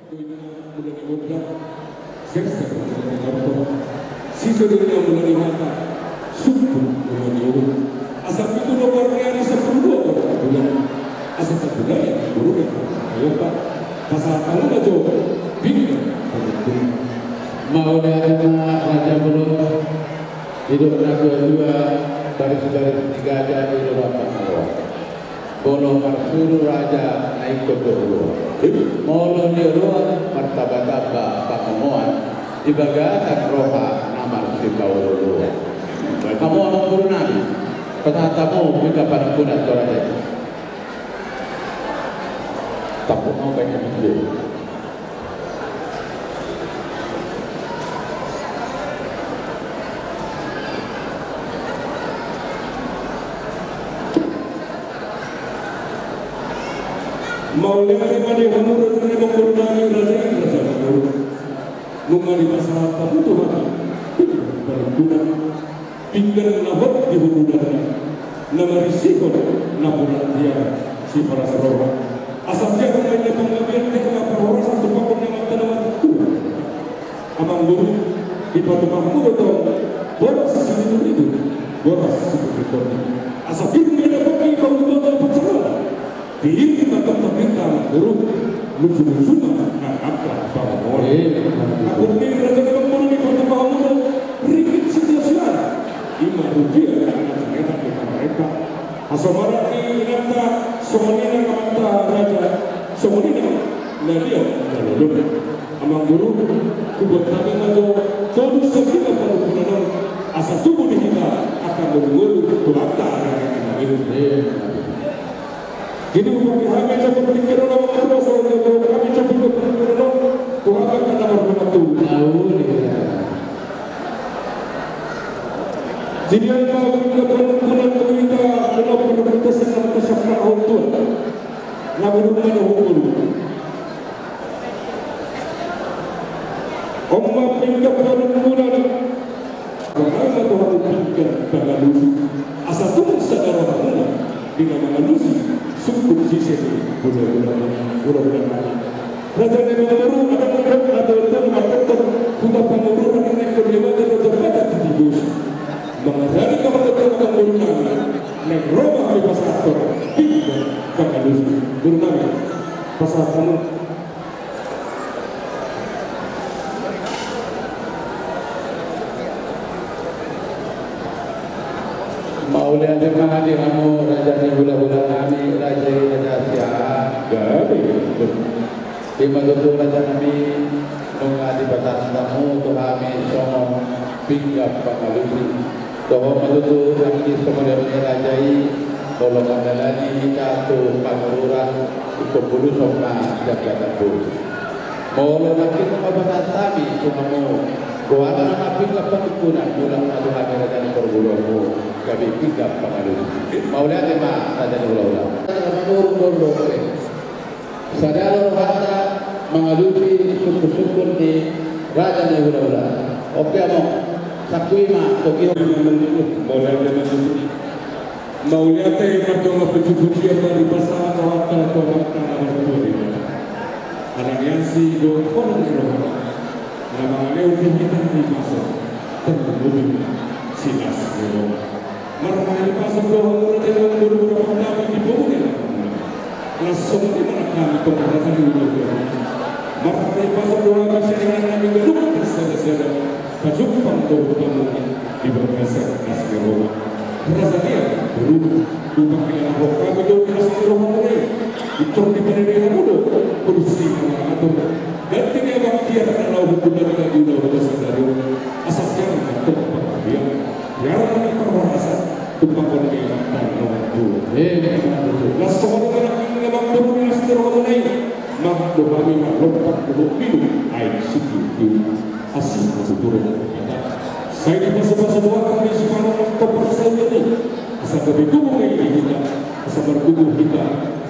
Mau menerima Raja Belum hidup kedua dari saudara ketiga aja di luar Pangawa. Bolo marsuru Raja naik ke kedua. Molo di luar martabat Pangamuan di bagatan roha nama si Paulo. Kamu orang guru nabi. Petatamu kita pada punat Raja. Takut mau baca itu. Maulia madi hamur dari mengurungi raja hamur mengali masalah tabu Tuhan berguna tinggal nabot di hubungan nama risiko nabulan dia si para seroba asal dia mengenai pengambilan dengan perhorasan tupakon yang tanaman itu amang guru di patu mahmud atau boras seperti itu boras seperti itu asal dia mengenai pengambilan dan percaya di tempat pemerintah guru lucu semua angkat bahwa aku ini raja kampung ini kota Pahamud rikit situasial lima rupiah anak mereka asamara ini nata semuanya kata raja semuanya nadia lalu amang guru kubur kami maju terus sekitar kalau punan asal tubuh kita akan berguru tuata yang ini jadi kami seperti kerana orang soalnya kami seperti kerana Tuhan akan berbuat tu. Jadi apa kita berbuat kita kalau kita sedang kesakar untuk lagu mana hukum. Oma pinjam berbuat karena Tuhan pinjam berlalu asal tu sadar orang di nama manusia. Sungguh sisi bulan-bulan raja negara ada kita pengurus yang kelima dan terbatas di bus mengenai kepada pengurus yang Roma di pasar tiga kali guna pasar kamu Maulia terima di kamu raja ni hula-hula kami raja Asia gabi di madutu raja kami mengadi batas tamu tu kami somo pinggap pangalusi toh madutu kami somo dari rajai kalau mandalani kita tu pangururan ikut bulu soma jabatan bulu mau lagi batas kami tu kamu Kuala nama pinggap pengikunan bulan madu kami raja ni perbuluanmu kami pinggap pangalusi mau lihat lima raja ni ulang-ulang sadar harta mengalusi syukur-syukur di raja ni ulang-ulang oke mo sakuima tokyo mau lihat yang berdoa bercuci dari pasar harta anak yang si orang nama leu kita di masa terlalu silas leu marmai pasal doa dengan guru kami di bawah langsung di mana kami pembahasan di bawah marmai pasal doa masyarakat kami geruk bersama-sama pajukan doa kami di bawah silas leu rasa dia guru upaya kami doa silas leu itu di pendidikan muda kursi atau gantinya waktu yang kalau hubungan lagi udah sadar asal jangan tempat dia jangan perwasa tempat orang yang tak mampu las semua orang yang mampu nas terhadap mampu kami melompat hidup air suci asal turun saya di masa-masa doa kami sekarang kepercayaan ini asal kami tubuh ini kita asal bertubuh kita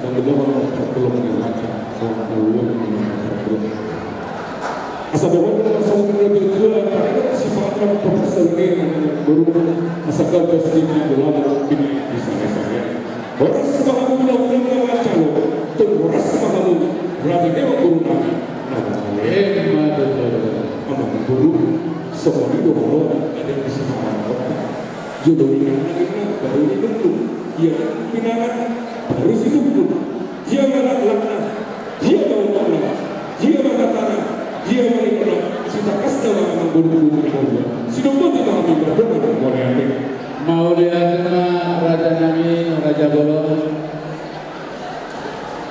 dan menjawab pertolongan yang ada asal bawa asal berjualan pada sifatnya perselingkuhan berhubung asal kesedihan dalam ini bisa-bisa orang semahamu ulang-ulang macam tu orang semahamu raja dewa guru kami Soalnya dulu ada yang bisa jodoh ini baru itu dia pinangan baru itu dia malah lakna dia mau lakna dia malah tanah dia malah kita kasih orang buru-buru sudah pun tidak kami berdoa mulai mau lihatnya Raja Nami Raja Bolon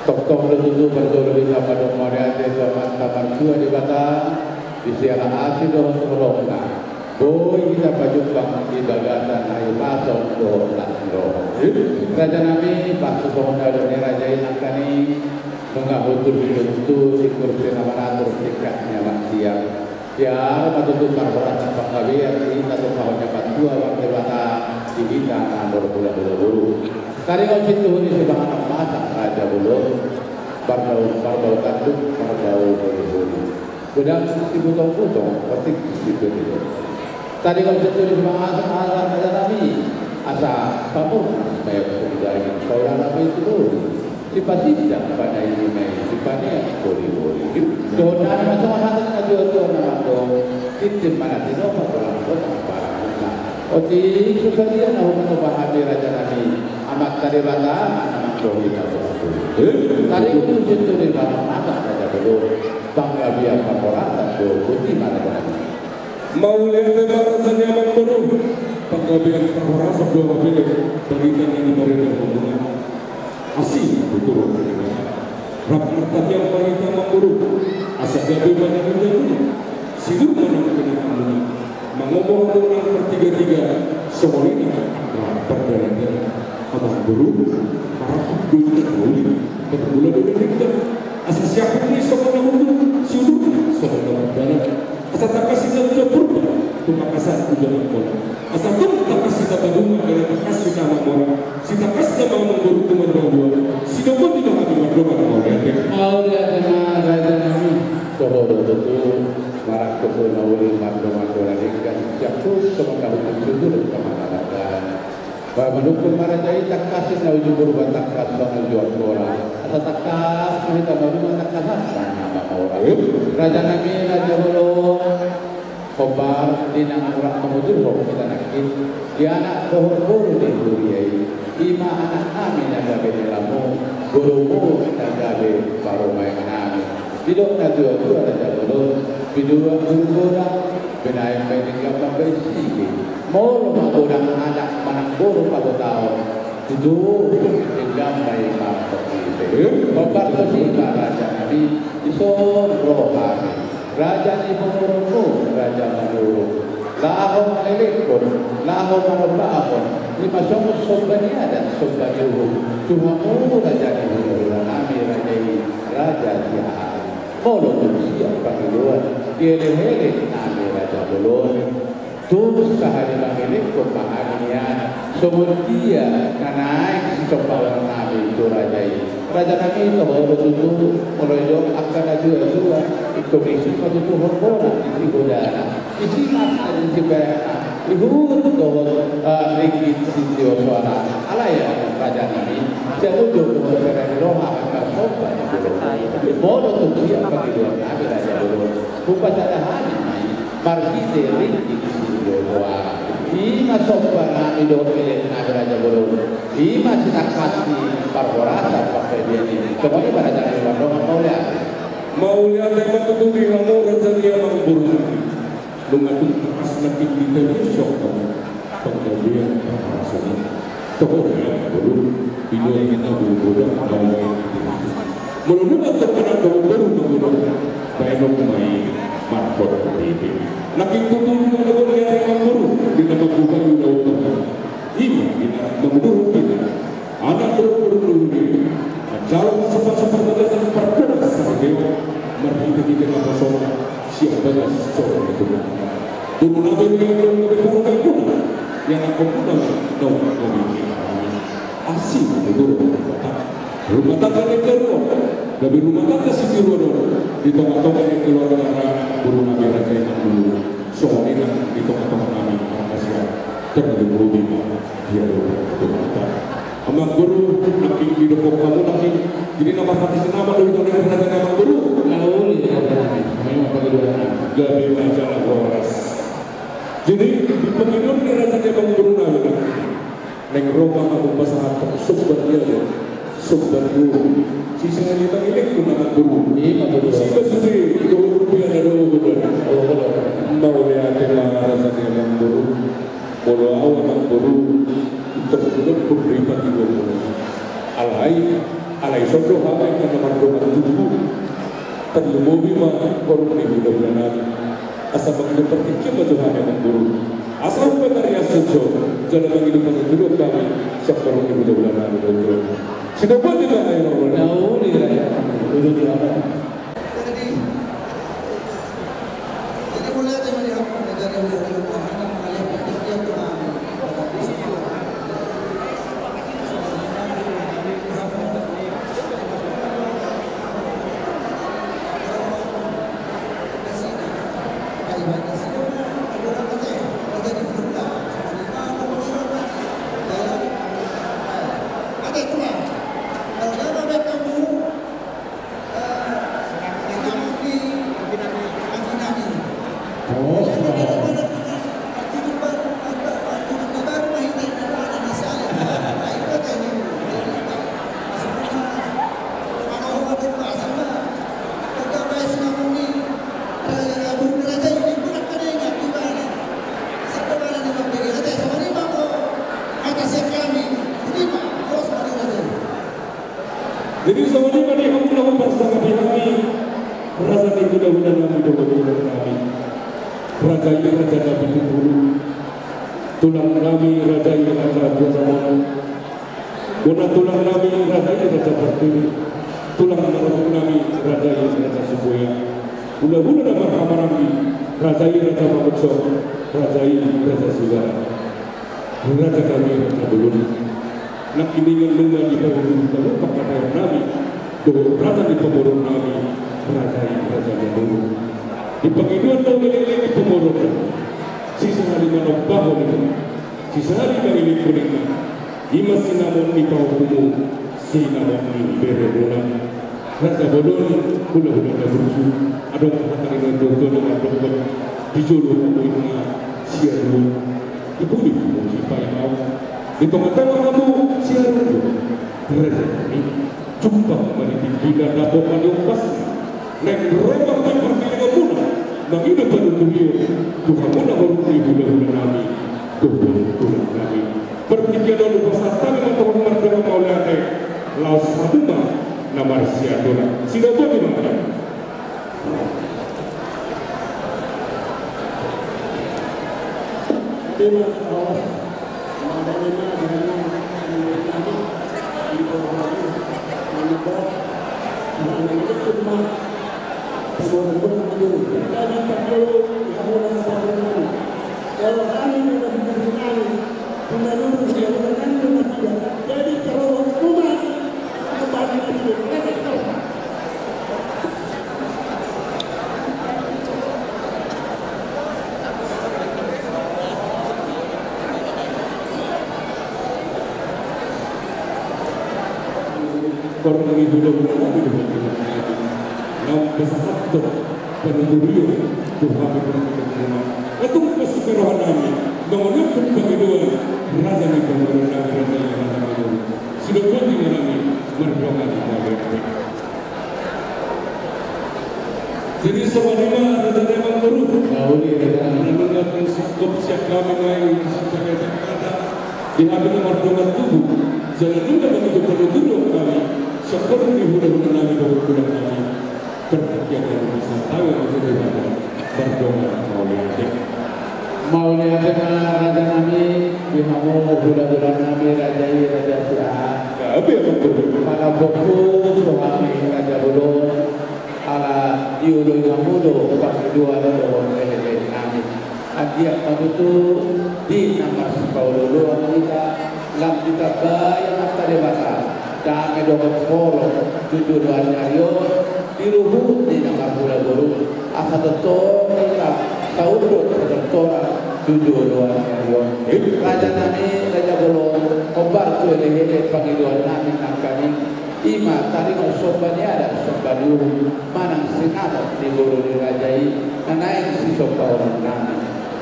tok-tok letutu berdolori sama domoriate sama taman dua di Batam di siang asih doang corona boy kita pajumpang di bagatan ayo pasok doang Raja Nami pasu kohonda doni Raja Inangkani mengahutur hidup si kursi nama atur tikatnya maksiat ya patutu parboratan pangkabian kita tuh kahonnya patua waktu bata di bintang andor bulu kali kau situ ini sebagai masa Raja Bulu barbau tanduk barbau bulu sedang si butong-butong petik situ itu tadi kau situ ini sebagai masa Raja Nami asa kamu supaya dari saudara Nabi itu dulu si pasida pada ini si pada boli-boli doa macam-macam aja nama dong sistem mana tidak orang Oti susah dia nak bahagi Raja Nami amat tadi bata anak dong kita tadi itu situ di mana Raja Bulu bangga biar korporat tu putih mana mau lihat barasannya Mangkuru penggabian korporat sebelum pilih berikan yang diberikan hubungan asing betul rakyatnya wanita Mangkuru asal gabi banyak menjadi sidur mana mengomong orang bertiga-tiga semuanya perjalanan abang guru para pembeli berbulan dengan asal siapa ini semua nama sidur semua nama asal tak kasih nama purba tu makassar ujian bola asal tu tak kasih nama rumah dan tak kasih nama orang si tak kasih nama Mangkuru teman dua si dokter tidak ada berdoa mau lihat dengan Raja Nami sohor betul marak betul nauli madu lagi kan jatuh sama kamu jujur kemana bahwa mendukung marajai tak kasih nawi jujur batak kasih jual orang atau tak kasih kita baru tak kasih nama orang Raja Nami Raja Bulu kobar di orang mengudur kok kita nakit dia anak bohor di duriai lima anak kami yang gabe lamu guru yang gabe baru main kami tidak ada dua Raja Bulu bidura guru benai main gambar besi mau orang anak mana guru pada tahun itu gambar apa kobar tu Raja Nami isor rohani Raja Ibnu Raja Manuru lahom melekon lahom malabahon lima somos sobbania dan sobbaniru cuma Raja Ibnu Nami Raja Sihat Molo siap bagi luar ele-ele Nami Raja Bulu terus sehari bagi pemahamian semuanya naik coba Nabi itu Raja Raja Nami itu baru itu meroyok akan dua itu isi pada itu hormona isi godana isi masa isi bayana ibu doa rikit sisi suara alaya Raja Nami jauh jauh dari roha akan sobat bodoh tuh dia bagi dua Nabi Raja Bulu bukan ada hari markite rikit sisi suara ima sobat Nabi doa pilih Nabi Raja Bulu ima kita kasih parborata pakai dia ini semuanya pada jalan luar mau lihat mau lihat tema tutupi kamu Raja Mangkuru mengatur pas nanti kita besok penggabian rasional tokohnya Mangkuru video kita berbeda bahwa menurut terkenal Mangkuru baik main markot TV nakin tutup menurut lihat Mangkuru di nama bukan udah ini kita Mangkuru kita anak berburu calon sempat berdasar perkeras dewa merhenti kita kosong siap bagas coba itu dulu nabi yang lebih kurang yang aku pun tahu dari asing itu rumah tangga yang keluar dari rumah tangga sisi luar di tengah-tengah yang keluar negara guru nabi Raja yang dulu soalnya di tengah-tengah kami orang Asia terlalu berubah dia berubah Amang guru naking hidup kamu naking jadi nama hati senama dari tahun yang Raja Amang guru lalu ya memang bagi dua gabi majalah boras Jadi di pengidun ni rasanya bang beruna neng Roma aku pasangan sumber dia sumber guru sisi yang kita ini guna guru si bersih guru rupiah ada guru mau dia tema rasanya bang guru bodoh awal bang guru untuk beriman di guru alai sodoh apa yang nama rumah tubuh terlebih mah korup ni mudah-mudahan asal mengidup pertiknya majuhan yang guru asal benar ya sejo jalan menghidupkan hidup kami siap korup ni mudah-mudahan sudah buat juga ayo Tahu di raya duduk di apa? Jadi mulai dari apa negara yang anak mengalir pertiknya kami pada peristiwa jadi sama ni pada kamu nak bersama kami rasa ni mudah-mudahan kami doa-doa kami raja ini raja Nabi dulu tulang kami raja ini raja zaman guna tulang kami raja ini raja berdiri tulang kami raja ini raja sebuah guna nama kamar kami raja ini raja Mamudzo raja ini raja Segara raja kami raja dulu nak ini yang mengenai pemurun kamu pakai nami, doa berada di pemurun nami, berada dulu. Di pengiduan tahu ini pemurun, sisa hari mana bahwa itu, sisa hari yang ini kuning, ima sinamun di paukumu, sinamun di berebulan. Raja bolon, hula-hula berusu, ada kata dengan dokter dengan dokter, dijolong ini siaru, ibu sipai mau. Di tengah-tengah kamu siaran itu berani jumpa meniti bila dapat menyumpas naik berubah dan berkali muna mengidah pada dunia Tuhan muna berhenti hula-hula nami Tuhan nami bertiga dulu bersama dengan Tuhan merdeka maulana laos sabuma namar siadona sila buat di mana terima kasih korang itu dah berlaku di dalam nam bersatu penuruyo Tuhan berkata itu kesukaran kami mengenai kehidupan raja ni kemudian raja yang ada itu sudah pun dengan kami berdoa di dalam jadi sebenarnya raja memang baru tahu dia mendengar sikap siap kami naik sampai kata di hati berdoa tubuh jangan lupa begitu penuruyo kami seperti hula-hula Nabi berdoa kami berbahagia dan bisa tahu yang sudah berdoa Maulia raja Nabi bihamu hula-hula Nabi raja Siah apa yang berdoa pada buku suami raja Bulon ala diulu yang mudo bagi dua doa dari Nabi adia itu di nama Paulo kita lam kita bayar tadi bakal dami dokter polo jujur doanya yo diruhut di nama pula baru asa betul kita tahu dokter jujur doanya yo raja nami raja belum obat tu lehe panggilan nami kami ima tadi sobannya ada soban dulu mana sinada di guru dirajai naik si soban orang nami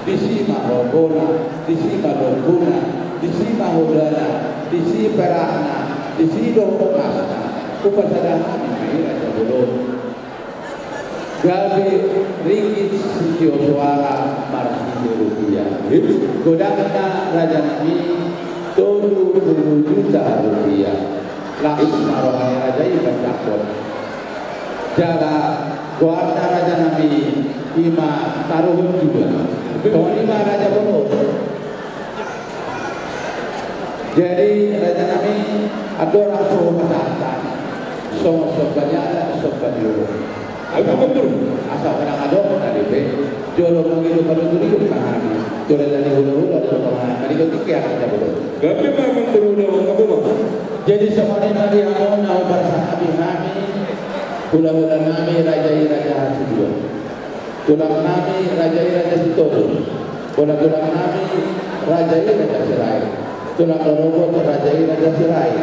disi mahogona, disi maloguna, disi mahodana, disi perakna, disi domasna, upacara kami Raja Belum. Gabi ringgit sitio suara marsi rupiah. Godangna Raja Nabi 70 juta rupiah. Langsung marohani Raja ikan cakot. Jaga guarda Raja Nabi ima taruhun juga. Tahun 5 Raja Belum. Jadi Raja Nabi ada orang suruh pesantren. Sobat-sobatnya ada sobat dulu. Asal kadang ada dari B. Jolo mengilu pada dulu di mana? Jolo dari hulu-hulu ada orang. Tadi itu tiga Raja Belum. Gapi memang berulang apa mah? Jadi semuanya tadi aku mau bersama kami. Hula-hula nami Raja Hasidua. Tulang nami Raja Situlu. Tulang nami Raja Sirai. Tulang lorobot Raja Sirai.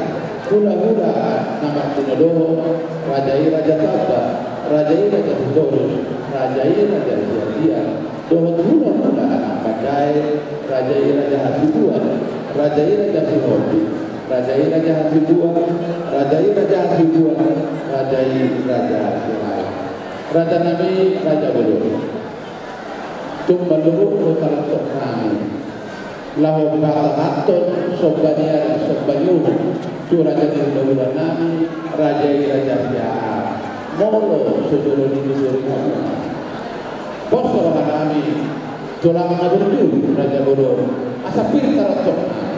Hula-hula nama Tunodoho Raja Tabba. Raja Situlu. Raja Siadia. Dohot hula-hula anak Padai. Raja Hasidua. Raja Sihobi. Raja Hasidua. Raja Hasidua. Raja Sirai. Raja Nabi Raja Belum. Tumbaluhu utaratok kami. Lahu bakaton sobania sobanyuhu. Tu Raja Nibula Nabi Raja Siar. Molo sudurun ini suri. Bosor Nabi. Tulang Madurju Raja Belum. Asapir taratok kami.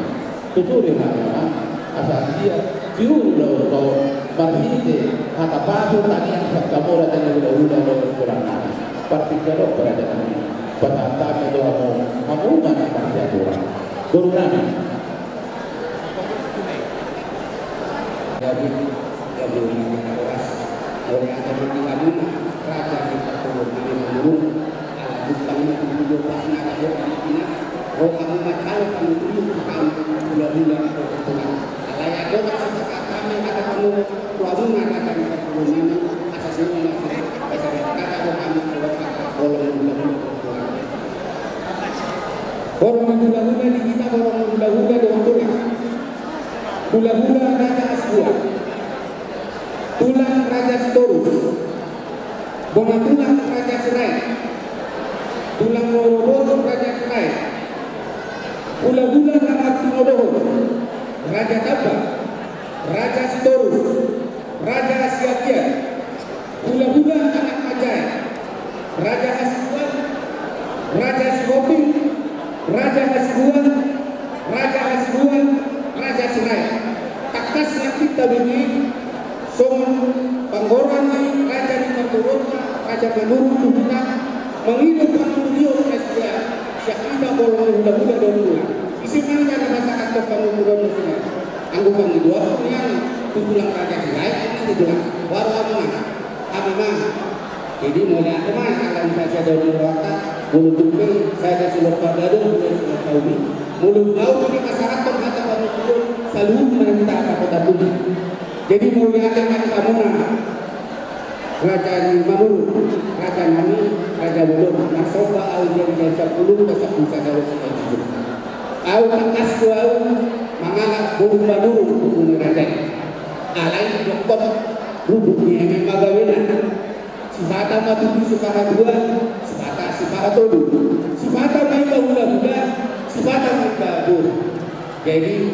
Tuturi nama asal dia biru lo marhite kata padu tani yang kamu Raja Nibula lo kurang nama. Partikalo Raja Nabi. Penata itu kamu mana pasti orang. Guru Nabi. Jadi belum keras. Oleh ada kamu Raja kita turun dari menurun. Bukan itu dulu pasnya ada ini. Oh kamu macam kamu dulu kamu bulan-bulan berpulang. Kalau ada kata kami kata kamu kamu mengatakan turun ini asasnya kata kami kalau orang hula-hula di kita orang hula-hula dengan tulang. Hula-hula Raja Aswa. Tulang Raja Sitorus. Bona tulang Raja Sirai. Tulang Lorobot Raja Sirai. Hula-hula Raja Tunodoho. Raja Tabba. Raja Sitorus. Raja Siakia. Hula-hula anak Majai. Raja Aswa. Raja Sihobi. Raja Hasbuan, Raja Sirai. Takasnya kita ini som panggoran ini Raja di Maturota, Raja menurut kita menghidupkan beliau Raja Syakida bolong muda-muda dulu. Isi mana ada masyarakat panggoran muda. Anggupan dua yang tulang Raja Sirai ini tulang baru amang. Jadi mulai teman akan saja dari rata mulut tukil saya kasih lepas dadu mulai tahu ni mulut tahu ni masyarakat kata kamu itu selalu meminta apa pun. Jadi mulai akan kamu Raja Mamur, Raja Nami, Raja Belum, Nasoba Audian Jasa Puluh Besar Buka Dalam Sekitar Au takas au mangalak bulu maduru bulu Raja alai doktor rubuknya yang magawena sifata matu sifara dua sifata sifara todo sifata maika hula-hula sifata maika bur. Jadi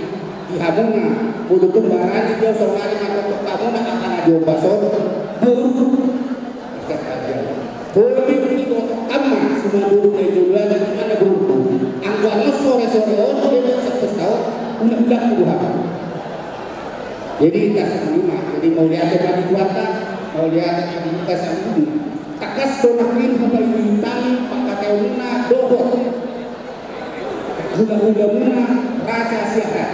di hamuna bulu kembaran dia sorang mata kamu nak akan ada basor bur boleh ini untuk amma semua dulu jualan dan mana buru anggalah sore-sore orang dia satu tahun ulang-ulang Tuhan. Jadi kasih lima jadi mau lihat bagi kuota mau lihat di kasih ini takas donakin sampai bintang pakai una dohor hula-hula raja sihat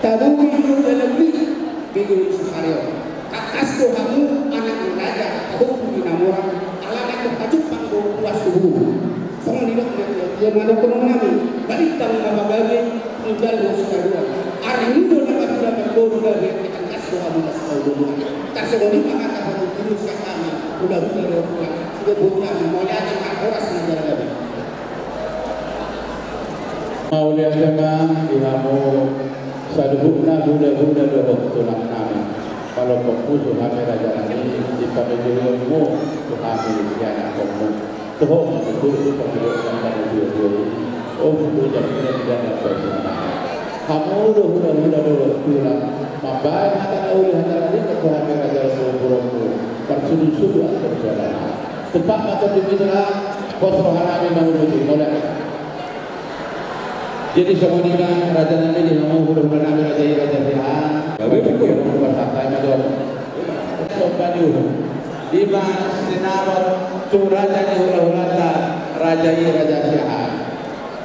tahu itu dalam video seharian takas dohamu anak raja tahu dinamora ala nak tajuk panggung puas tubuh sama di dalam yang ada penonami balik tang nama gawe tinggal dua hari ini dapat dapat doa takas dohamu tahu kasih ini maka dulu kami udah pulang sudah punya mau lihat orang negara gawe Mau lihat memang ilamu sadhuna buda dohok tulang nami. Kalau pempusu kami raja nami di pamejulmu kami siana kamu. Tuh betul itu pemilihan kami dua-dua. Oh buda tidak dapat. Kamu buda dohok tulang. Mambai hata uli hata lagi kami raja burung persudu atau saudara. Tempat atau di mitra kosong harami mengurusi mulai. Jadi semuanya raja nanti di nama huruf nama raja Sihan. Kami pikir bersantai macam sombanu. Di mana sinarot raja ni hula raja Sihan.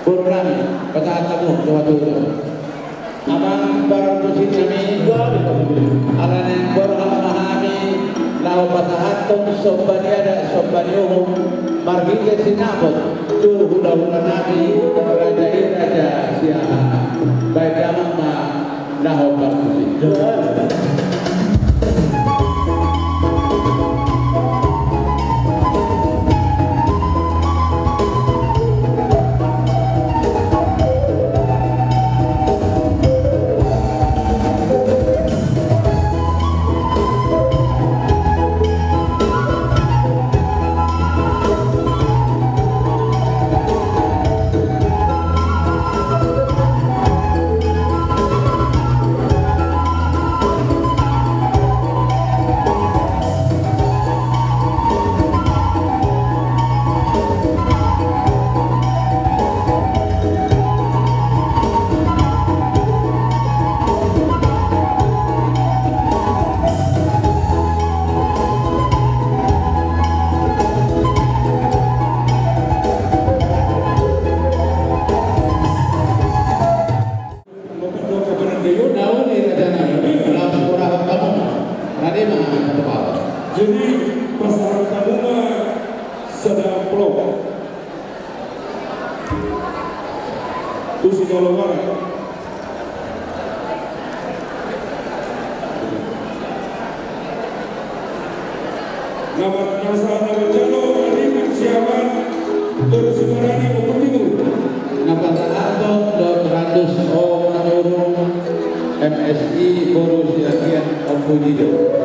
Purnan pesawat tamu suatu. Abang baru tusi kami ala yang baru memahami lau pasahatun sombanium margi ke sinabot. Tu hula nabi raja Sihan baik dalam naho partusi. Jadi pasaran tamu sedang plong. Tu si golongan. Nama jalo dari siawan terus semarani Timur. Nama Tahaton 200 menurut MSI Borussia Ombudido.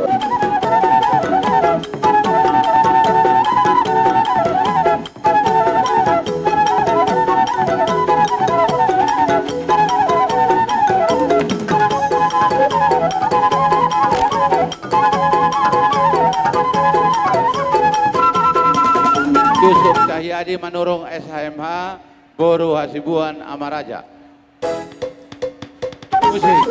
Yusuf Cahyadi Manurung SHMH Boru Hasibuan Amaraja. Musik.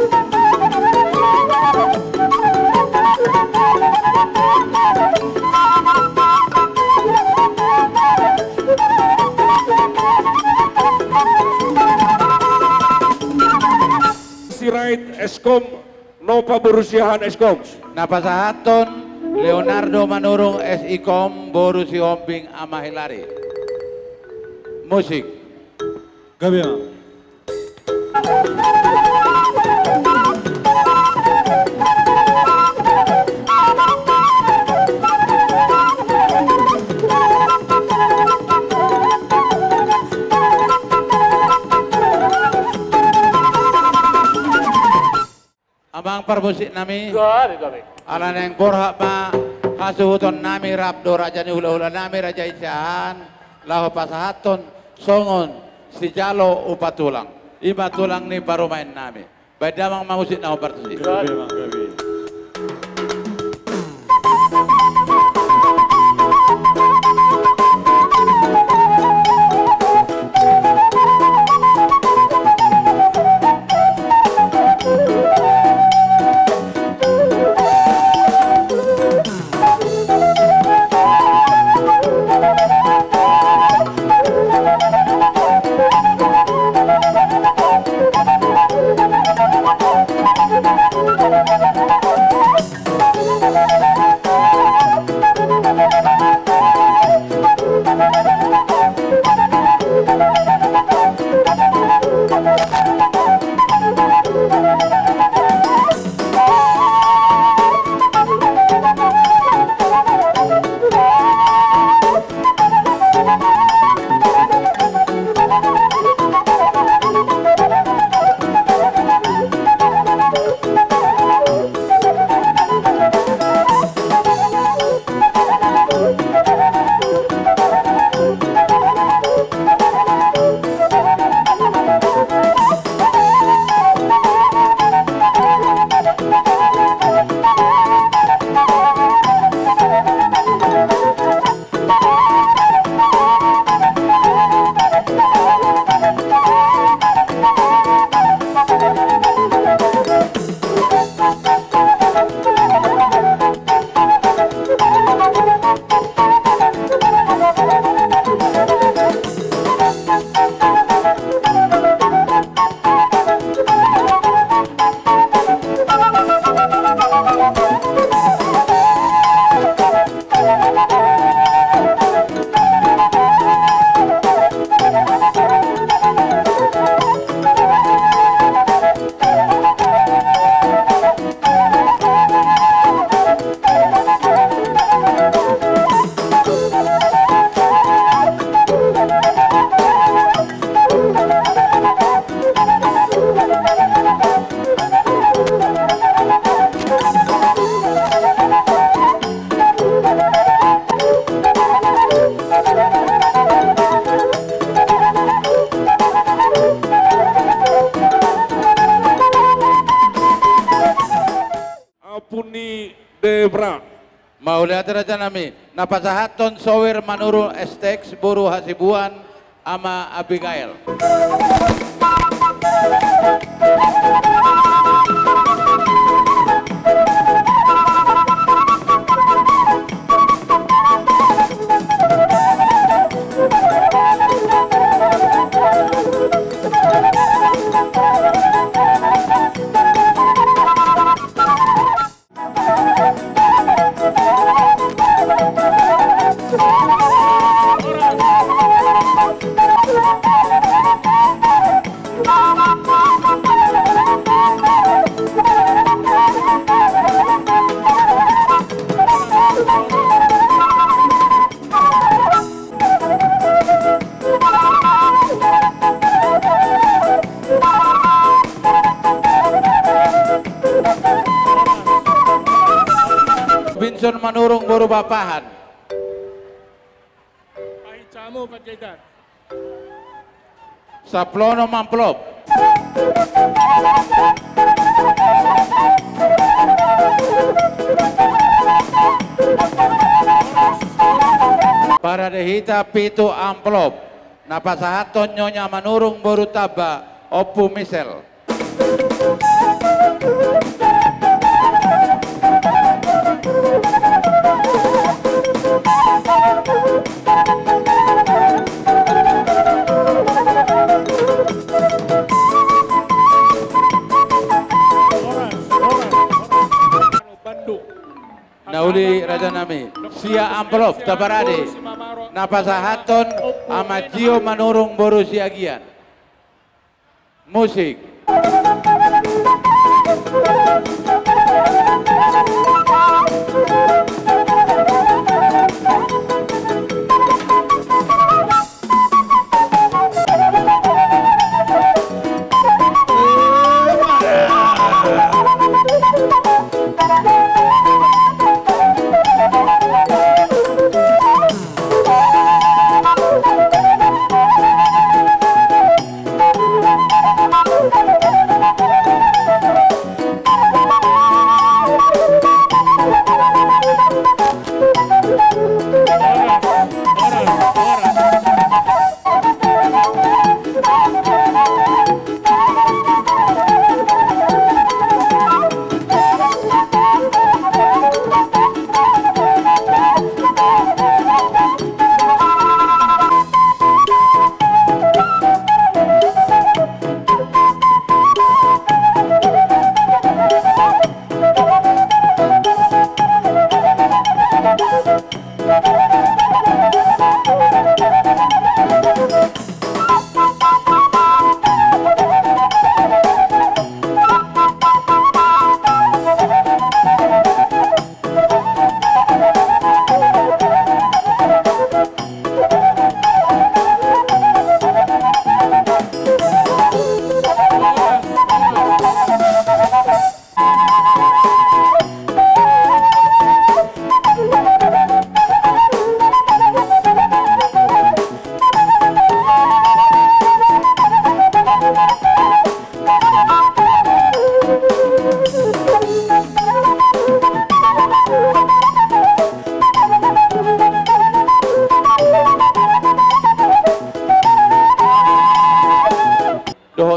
Sirait Eskom Nova Borusiahan Eskom. Napasahaton Leonardo Manurung SIKOM Boru si Hombing Amahilari. Musik. Gabian. Abang permusik nami. Ala neng borhak ma hasuhuton nami rabdo raja ni hula nami raja Sihan lahu pasahaton songon si jalo upatulang iba tulang ni baru main nami baik damang musik na operasi. Thank you. Ulihat raja nami napasahaton sower manurung Estex buru Hasibuan ama Abigail. Binson manurung boru bapahan. Pahicamu Pak Jaitan. Saplono mamplop. Para dehita pitu amplop. Napasahaton nyonya manurung boru taba opu misel. Nauli raja nami sia amplop tabarade napasahaton amajio manurung boru siagian musik.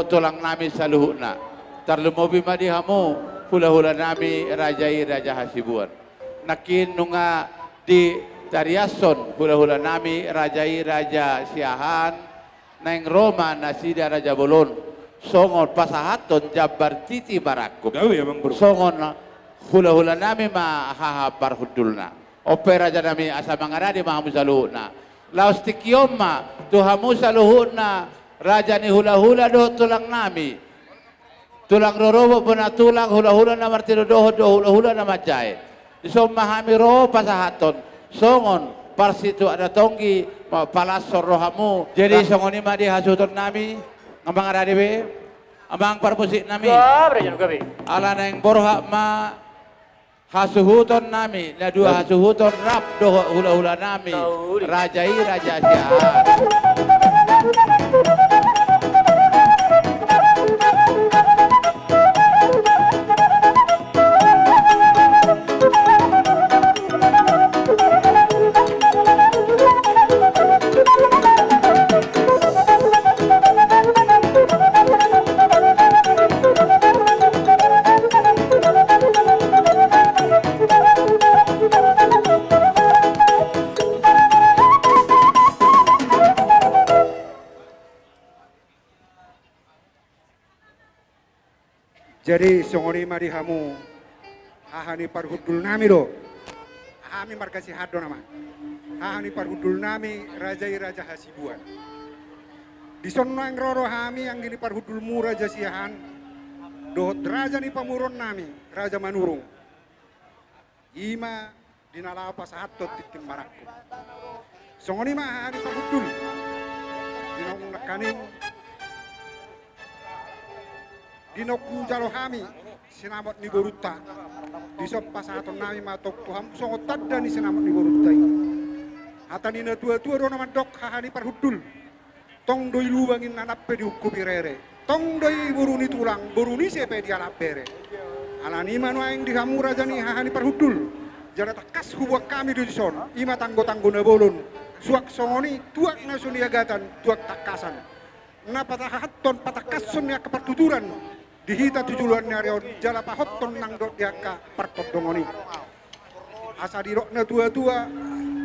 Tulang nami saluhuna tarlumobi madihamu hula-hula nami rajai raja Hasibuan nakin nunga di tariason hula-hula nami rajai raja Siahan neng Roma nasida raja Bolon songon pasahaton Jabar titi barakup songon hula-hula nami ma haha parhudulna opera raja nami asa mangaradi mahamu saluhuna laos tikioma tuhamu saluhuna raja ni hula-hula do tulang nami tulang rorobo puna tulang hula-hula na martino doho do hula-hula na macai iso mahami ro pasahaton songon parsitu ada tonggi palasor rohamu jadi songon ima di hasuton nami ngambang arade be ambang parmusik nami ala neng borha ma hasuhuton nami na dua hasuhuton rap do hula-hula nami rajai raja Siahan. Jadi songoni mari hamu hahani parhudul nami do. Hami markasi hado nama. Hahani parhudul nami raja Hasibuan. Di sono yang roro hami yang gini parhudul mu raja siahan. Dohot raja ni pamuron nami raja manurung. Ima dinalapa sahatot titim barakku. Songoni mah hahani parhudul. Dinong nakaning Dinoku jalo hami sinamot ni boruta di sop pasaton nami matok tuham songot tadda ni sinamot ni boruta hatani na tua do naman dok hahani parhudul tong doi lubangin nanappe di ukku birere tong doi buruni tulang buruni sepe di alapere alani manu aing di hamu raja ni hahani parhudul jara takas hubak kami di son ima tanggo na bolon suak songoni tuak na suniagatan tuak takasan na patah patakason ya kepertuturan dihita tujuan narion jala pahotton nang dok diaka parkot dongoni asa dirokna tua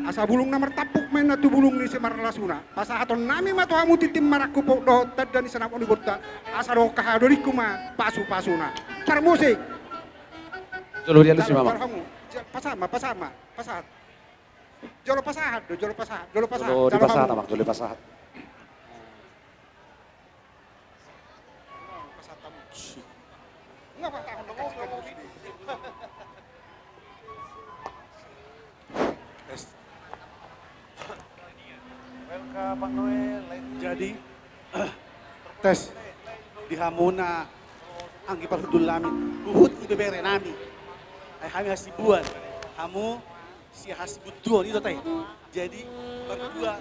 asa bulung na martapuk main na tu bulung ni semar lasuna pasahaton nami mato hamu titim maraku pok dohot tadda ni sanap oni botta asa do kahadoriku ma pasuna par musik Jolo dia si mama pasama pasat jolo pasahat jolo di pasahat amak jolo pasahat Pak Noel. Jadi tes di hamuna anggi parhudul nami uhut ibebere nami ay kami Hasibuan hamu si Hasibutuan itu teh jadi berdua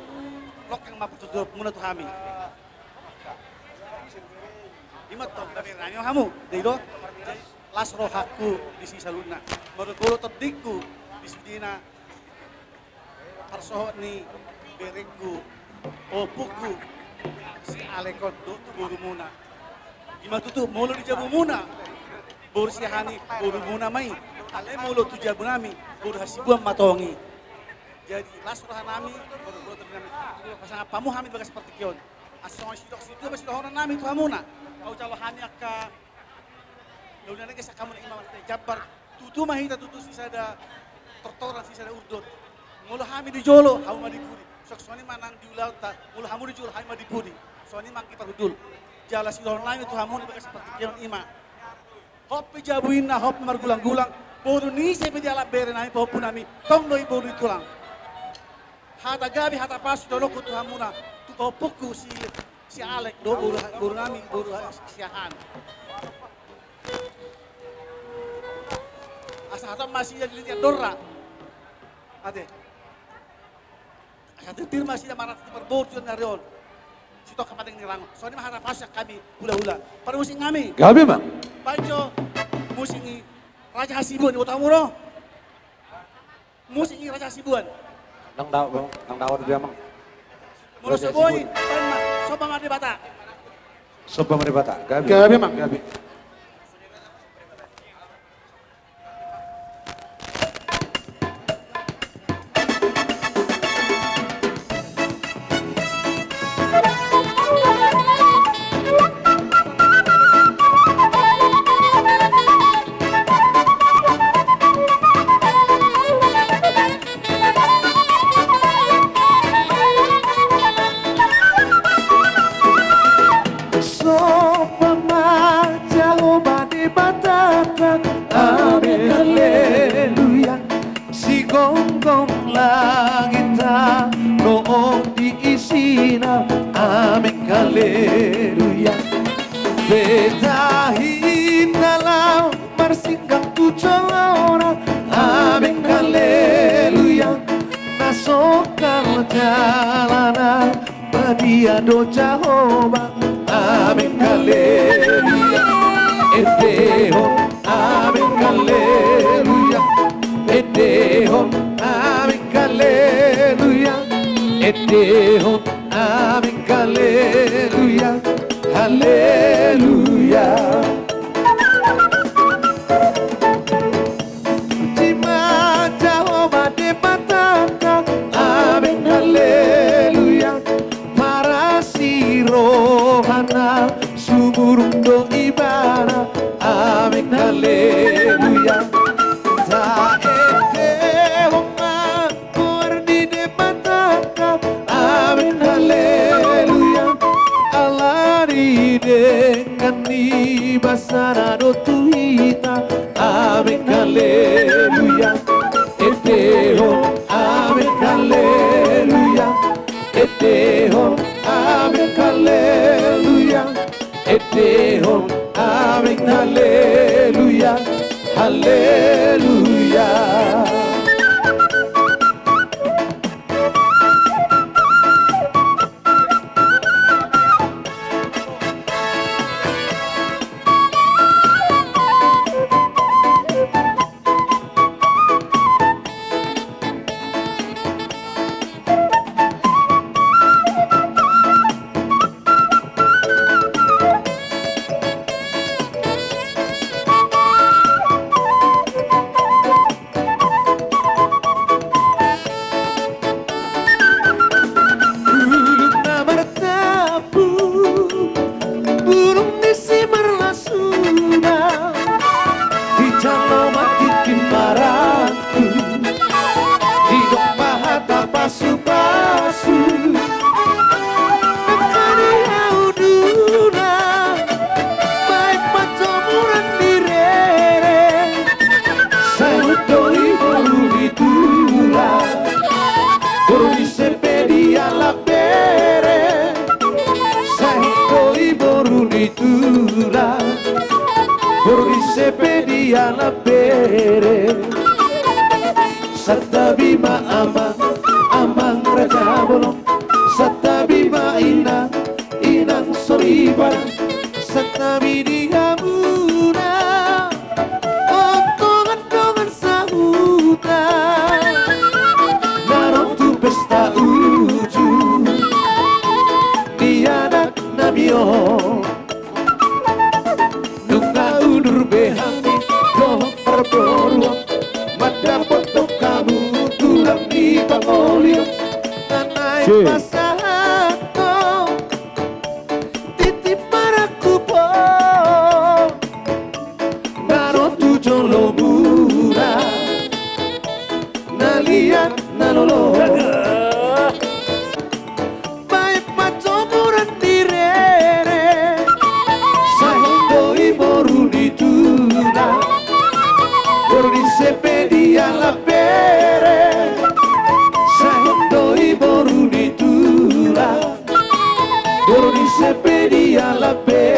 lok yang mapututur muna tu kami imat tong bebere nami hamu jadi do las rohaku di sisa luna mergolo terdikku di sudina parsoho ni bereku opuku si alekot do tu buru muna ima tutu molo di jabu muna buru si hani buru muna mai ale molo tu jabu nami buru Hasibuan matongi jadi lasrohan nami buru ternami pasang pamu hami bagas seperti kion asong sidok situ masih dohoran nami tu hamuna kau calo hani akka launana ke sakamu na imam jabar tutu mahita tutu sisa ada tortoran sisa ada urdot molo hami di jolo hamu madikuri sok soni manang diulau ta mulu hamu dijual hai madipudi soni mangki parhudul jala sidon lain itu hamu ni bagas seperti kion ima hop jabuina hop margulang-gulang boru ni sepe di alap bere nami pohon nami tong doi boru tulang hata gabi hata pas dolok tu hamuna tu popuku si Alek do boru nami boru siahan asa hata masih jadi lihat dora ade asa tir masih marat di perbor tu narion situ kapadeng nirang soalnya mahara pasak kami hula-hula pada musim kami gabi bang panco musim ini Raja Hasibuan di Botamu no musim ini Raja Hasibuan nang dawar dia mang mulu seboy panma sobang ade bata sobang ade bata gabi mang gabi do Jehovah, amin haleluya. Edehon, amin haleluya. Edehon, amin haleluya. Edehon, amin haleluya. Haleluya. Jima Jehovah dipataka, amin haleluya. Rohana suburung do ibara dia la bere Satabima amang raja bolong Satabima inang soliban Satabi dia muna Ontongan sahutan Narong tu pesta uju Dianak nabio Nunga udur behami Doh perboruang Mada foto kamu tulang di pangolio Tanai pasato Titip maraku po Naro tujo lo mura Nalian nalolo Baik macomuran direre Sahindoi boru di tuna Boru di sepedia la pere Sahindoi boru di tuna Boru di sepedia la pere